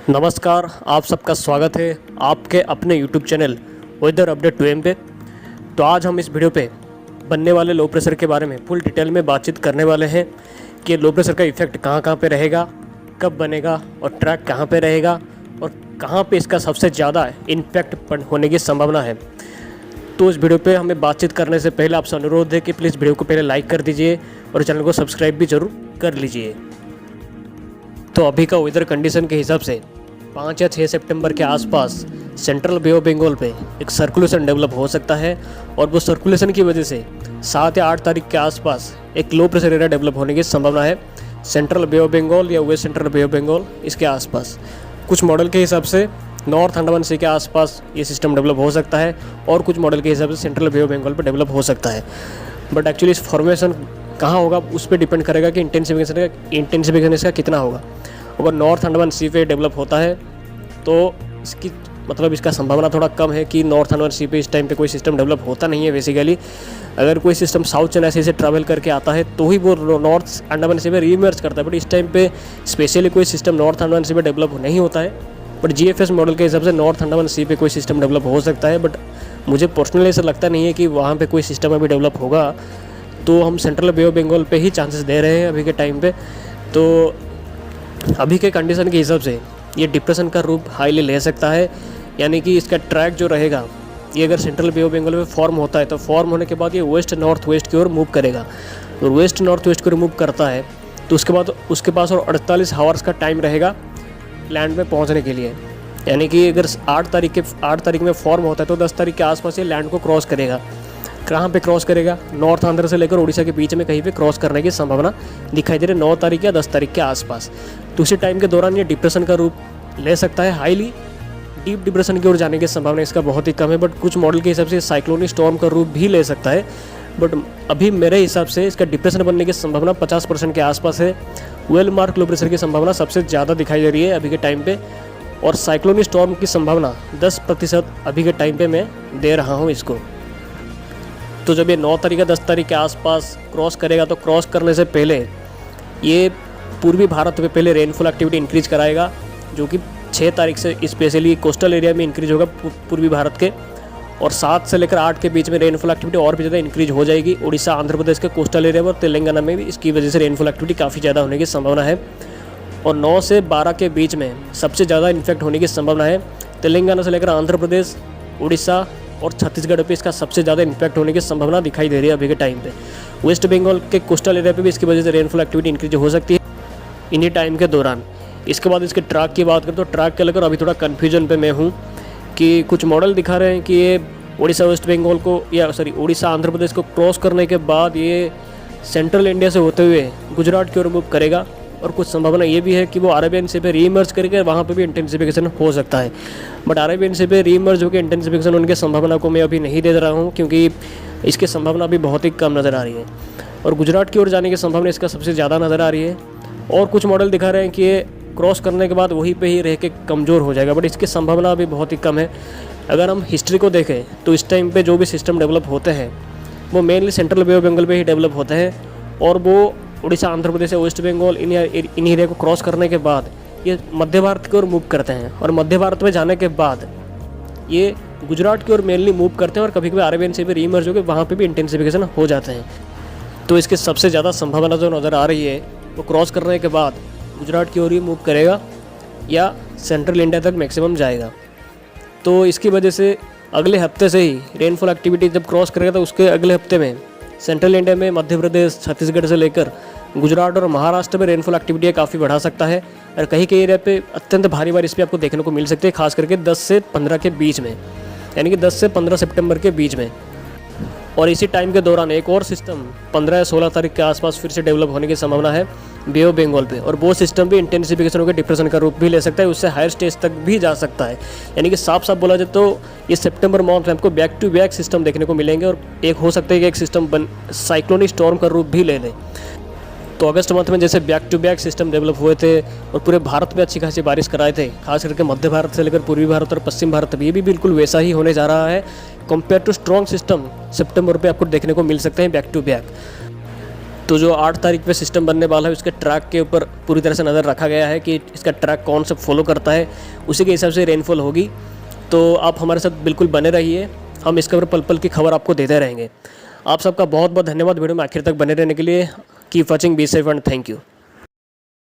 नमस्कार, आप सबका स्वागत है आपके अपने YouTube channel weather update 2M पे। तो आज हम इस वीडियो पे बनने वाले लो प्रेशर के बारे में फुल डिटेल में बातचीत करने वाले हैं कि लो प्रेशर का इफेक्ट कहाँ कहाँ पे रहेगा, कब बनेगा और ट्रैक कहाँ पे रहेगा और कहाँ पे इसका सबसे ज़्यादा इम्पैक्ट होने की संभावना है। तो इस वीडियो पे हमें बातचीत करने से पहले आपसे अनुरोध है कि प्लीज़ वीडियो को पहले लाइक कर दीजिए और चैनल को सब्सक्राइब भी ज़रूर कर लीजिए। तो अभी का वेदर कंडीशन के हिसाब से 5 या 6 सितंबर के आसपास सेंट्रल बे ऑफ बंगाल पे एक सर्कुलेशन डेवलप हो सकता है और वो सर्कुलेशन की वजह से 7 या 8 तारीख के आसपास एक लो प्रेशर एरिया डेवलप होने की संभावना है सेंट्रल बे ऑफ बंगाल या west central bay of Bengal इसके आसपास। कुछ मॉडल के हिसाब से नॉर्थ अंडमान सी के आसपास ये सिस्टम डेवलप हो सकता है और कुछ मॉडल के हिसाब से सेंट्रल बे ऑफ बंगाल पर डेवलप हो सकता है। बट एक्चुअली इस फॉर्मेशन कहाँ होगा उस पर डिपेंड करेगा कि इंटेंसिफिकेशन इसका कितना होगा। अगर नॉर्थ अंडमान सी पे डेवलप होता है तो इसका संभावना थोड़ा कम है कि नॉर्थ अंडमान सी पे इस टाइम पे कोई सिस्टम डेवलप होता नहीं है। बेसिकली अगर कोई सिस्टम साउथ चाइना सी से ट्रैवल करके आता है तो ही वो नॉर्थ अंडमान सी पे रीइमर्ज करता है। बट इस टाइम पे स्पेशली कोई सिस्टम नॉर्थ अंडमान सी पे डेवलप नहीं होता है। बट GFS मॉडल के हिसाब से नॉर्थ अंडमान सी पे कोई सिस्टम डेवलप हो सकता है। बट मुझे पर्सनली ऐसा लगता नहीं है कि वहाँ पर कोई सिस्टम अभी डेवलप होगा। तो हम सेंट्रल बे ऑफ बंगाल पे ही चांसेस दे रहे हैं अभी के टाइम पे। तो अभी के कंडीशन के हिसाब से ये डिप्रेशन का रूप हाईली ले सकता है, यानी कि इसका ट्रैक जो रहेगा ये अगर सेंट्रल बे ऑफ बंगाल में फॉर्म होता है तो फॉर्म होने के बाद ये वेस्ट नॉर्थ वेस्ट की ओर मूव करेगा। और वेस्ट नॉर्थ वेस्ट की ओर मूव करता है तो उसके बाद उसके पास और 48 आवर्स का टाइम रहेगा लैंड में पहुंचने के लिए। यानी कि अगर 8 तारीख में फॉर्म होता है तो 10 तारीख के आसपास ये लैंड को क्रॉस करेगा। कहाँ पे क्रॉस करेगा? नॉर्थ आंध्र से लेकर उड़ीसा के बीच में कहीं पे क्रॉस करने की संभावना दिखाई दे रही है 9 तारीख या 10 तारीख के आसपास। तो उसी टाइम के दौरान ये डिप्रेशन का रूप ले सकता है। हाईली डीप डिप्रेशन की ओर जाने की संभावना इसका बहुत ही कम है। बट कुछ मॉडल के हिसाब से साइक्लोनिक स्टॉर्म का रूप भी ले सकता है। बट अभी मेरे हिसाब से इसका डिप्रेशन बनने की संभावना 50% के आसपास है। वेल मार्क लो प्रेशर की संभावना सबसे ज़्यादा दिखाई दे रही है अभी के टाइम पे और साइक्लोनिक स्टॉर्म की संभावना 10% अभी के टाइम पे मैं दे रहा हूँ इसको। तो जब ये 9 तारीख या 10 तारीख के आसपास क्रॉस करेगा तो क्रॉस करने से पहले ये पूर्वी भारत में पहले रेनफॉल एक्टिविटी इंक्रीज कराएगा, जो कि 6 तारीख से स्पेशली कोस्टल एरिया में इंक्रीज होगा पूर्वी भारत के। और 7 से लेकर 8 के बीच में रेनफॉल एक्टिविटी और भी ज़्यादा इंक्रीज हो जाएगी उड़ीसा आंध्र प्रदेश के कोस्टल एरिया में और तेलंगाना में भी इसकी वजह से रेनफॉल एक्टिविटी काफ़ी ज़्यादा होने की संभावना है। और 9 से 12 के बीच में सबसे ज़्यादा इन्फेक्ट होने की संभावना है तेलंगाना से लेकर आंध्र प्रदेश, उड़ीसा और छत्तीसगढ़ पे इसका सबसे ज़्यादा इम्पैक्ट होने की संभावना दिखाई दे रही है अभी के टाइम पे। वेस्ट बंगाल के कोस्टल एरिया पे भी इसकी वजह से रेनफॉल एक्टिविटी इंक्रीज हो सकती है इन्हीं टाइम के दौरान। इसके बाद इसके ट्रैक की बात करें तो ट्रैक के लेकर अभी थोड़ा कन्फ्यूजन पे मैं हूँ कि कुछ मॉडल दिखा रहे हैं कि ये उड़ीसा वेस्ट बंगाल को उड़ीसा आंध्र प्रदेश को क्रॉस करने के बाद ये सेंट्रल इंडिया से होते हुए गुजरात की ओर मूव करेगा। और कुछ संभावना ये भी है कि वो अरेबियन सी पे रीइमर्ज करके वहाँ पे भी इंटेंसिफिकेशन हो सकता है। बट अरेबियन सी पे रीइमर्ज होकर इंटेंसिफिकेशन उनके संभावना को मैं अभी नहीं दे रहा हूँ क्योंकि इसकी संभावना अभी बहुत ही कम नज़र आ रही है। और गुजरात की ओर जाने की संभावना इसका सबसे ज़्यादा नज़र आ रही है। और कुछ मॉडल दिखा रहे हैं कि ये क्रॉस करने के बाद वहीं पर ही रह के कमज़ोर हो जाएगा, बट इसकी संभावना अभी बहुत ही कम है। अगर हम हिस्ट्री को देखें तो इस टाइम पर जो भी सिस्टम डेवलप होते हैं वो mainly central bay of Bengal पर ही डेवलप होते हैं और वो उड़ीसा आंध्र प्रदेश या वेस्ट बंगाल इन एरिया को क्रॉस करने के बाद ये मध्य भारत की ओर मूव करते हैं। और मध्य भारत में जाने के बाद ये गुजरात की ओर मेनली मूव करते हैं और कभी कभी अरेबियन से भी रीइमर्ज होकर वहाँ पे भी इंटेंसिफिकेशन हो जाते हैं। तो इसकी सबसे ज़्यादा संभावना जो नज़र आ रही है वो क्रॉस करने के बाद गुजरात की ओर ही मूव करेगा या सेंट्रल इंडिया तक मैक्सिमम जाएगा। तो इसकी वजह से अगले हफ्ते से ही रेनफॉल एक्टिविटी जब क्रॉस करेगा तो उसके अगले हफ्ते में सेंट्रल इंडिया में मध्य प्रदेश, छत्तीसगढ़ से लेकर गुजरात और महाराष्ट्र में रेनफॉल एक्टिविटी काफ़ी बढ़ा सकता है। और कहीं कहीं एरिया पे अत्यंत भारी बारिश भी आपको देखने को मिल सकती है, खास करके 10 से 15 के बीच में, यानी कि 10 से 15 सितंबर के बीच में। और इसी टाइम के दौरान एक और सिस्टम 15 या 16 तारीख के आसपास फिर से डेवलप होने की संभावना है बे ऑफ बंगाल पे। और वो सिस्टम भी इंटेंसिफिकेशन होकर डिप्रेशन का रूप भी ले सकता है, उससे हायर स्टेज तक भी जा सकता है। यानी कि साफ साफ बोला जाए तो ये सितंबर मंथ में आपको बैक टू बैक सिस्टम देखने को मिलेंगे और एक हो सकता है कि एक सिस्टम साइक्लोनिक स्टॉर्म का रूप भी ले ले। तो अगस्त मंथ में जैसे back to back system develop हुए थे और पूरे भारत में अच्छी खासी बारिश कराए थे, खास करके मध्य भारत से लेकर पूर्वी भारत और पश्चिम भारत में, ये भी बिल्कुल वैसा ही होने जा रहा है। कंपेयर टू स्ट्रॉन्ग सिस्टम सितंबर पे आपको देखने को मिल सकते हैं बैक टू बैक। तो जो 8 तारीख पे सिस्टम बनने वाला है उसके ट्रैक के ऊपर पूरी तरह से नज़र रखा गया है कि इसका ट्रैक कौन सा फॉलो करता है, उसी के हिसाब से रेनफॉल होगी। तो आप हमारे साथ बिल्कुल बने रहिए, हम इसके ऊपर पल पल की खबर आपको देते रहेंगे। आप सबका बहुत बहुत धन्यवाद वीडियो में आखिर तक बने रहने के लिए। Keep watching, be safe and thank you.